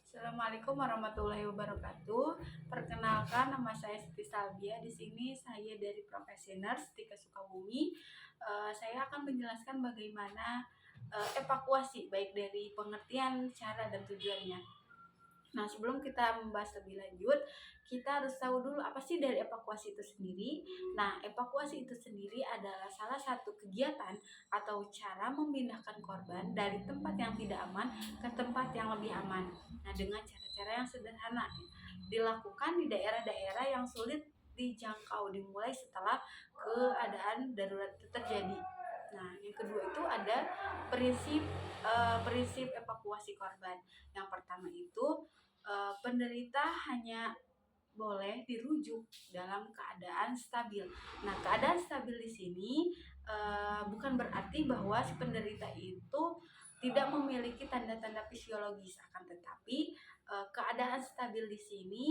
Assalamualaikum warahmatullahi wabarakatuh. Perkenalkan, nama saya Siti Salbia. Di sini saya dari Profesioners Tika Sukabumi. Saya akan menjelaskan bagaimana evakuasi, baik dari pengertian, cara, dan tujuannya. Nah, sebelum kita membahas lebih lanjut, kita harus tahu dulu apa sih dari evakuasi itu sendiri. Nah, evakuasi itu sendiri adalah salah satu kegiatan atau cara memindahkan korban dari tempat yang tidak aman ke tempat yang lebih aman. Nah, dengan cara-cara yang sederhana, dilakukan di daerah-daerah yang sulit dijangkau, dimulai setelah keadaan darurat itu terjadi. Nah, yang kedua itu ada prinsip prinsip evakuasi korban. Yang pertama itu penderita hanya boleh dirujuk dalam keadaan stabil. Nah, keadaan stabil di sini bukan berarti bahwa si penderita itu tidak memiliki tanda-tanda fisiologis, akan tetapi keadaan stabil di sini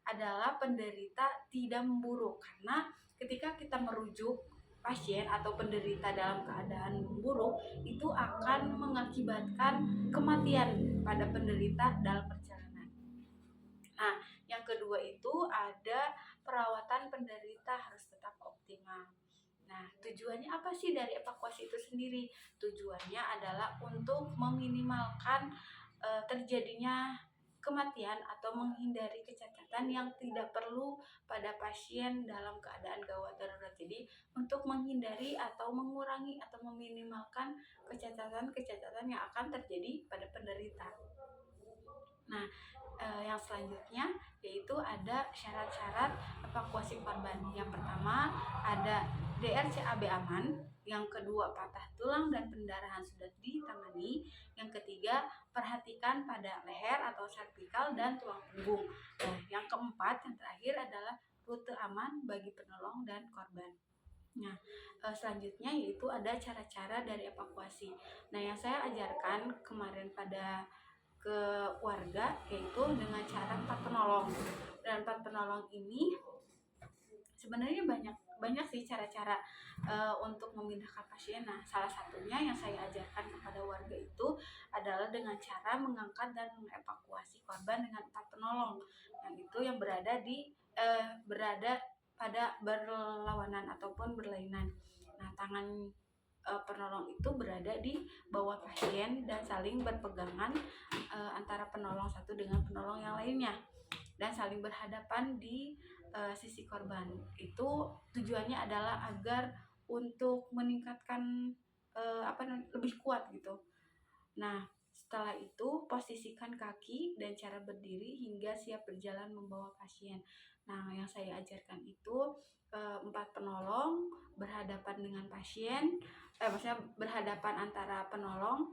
adalah penderita tidak memburuk, karena ketika kita merujuk pasien atau penderita dalam keadaan buruk itu akan mengakibatkan kematian pada penderita dalam perjalanan. Nah, yang kedua itu ada perawatan penderita harus tetap optimal. Nah, tujuannya apa sih dari evakuasi itu sendiri? Tujuannya adalah untuk meminimalkan terjadinya kematian atau menghindari kecacatan yang tidak perlu pada pasien dalam keadaan gawat darurat. Jadi, untuk menghindari atau mengurangi atau meminimalkan kecacatan-kecacatan yang akan terjadi pada penderita. Nah, yang selanjutnya yaitu ada syarat-syarat evakuasi korban. Yang pertama ada DRCAB aman, yang kedua patah tulang dan pendarahan sudah ditangani, yang ketiga perhatikan pada leher atau servikal dan tulang punggung. Nah, yang keempat yang terakhir adalah rute aman bagi penolong dan korban. Nah, selanjutnya yaitu ada cara-cara dari evakuasi. Nah, yang saya ajarkan kemarin pada ke warga yaitu dengan cara empat penolong. Dan empat penolong ini sebenarnya banyak banyak sih cara-cara untuk memindahkan pasien. Nah, salah satunya yang saya ajarkan kepada warga itu adalah dengan cara mengangkat dan mengevakuasi korban dengan empat penolong. Yang itu yang berada pada berlawanan ataupun berlainan. Nah, tangan penolong itu berada di bawah pasien dan saling berpegangan antara penolong satu dengan penolong yang lainnya, dan saling berhadapan di sisi korban. Itu tujuannya adalah agar untuk meningkatkan lebih kuat gitu. Nah, setelah itu posisikan kaki dan cara berdiri hingga siap berjalan membawa pasien. Nah, yang saya ajarkan itu empat penolong berhadapan dengan pasien, maksudnya berhadapan antara penolong.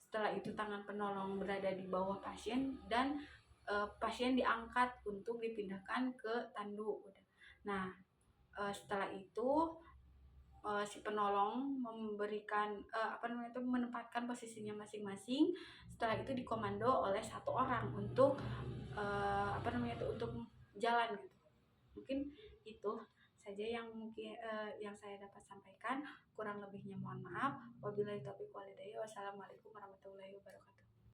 Setelah itu tangan penolong berada di bawah pasien dan pasien diangkat untuk dipindahkan ke tandu. Nah, setelah itu si penolong memberikan menempatkan posisinya masing-masing. Setelah itu dikomando oleh satu orang untuk untuk jalan gitu. Mungkin itu saja yang yang saya dapat sampaikan. Kurang lebihnya mohon maaf. Wabillahi taufiq walhidayah. Wassalamualaikum warahmatullahi wabarakatuh.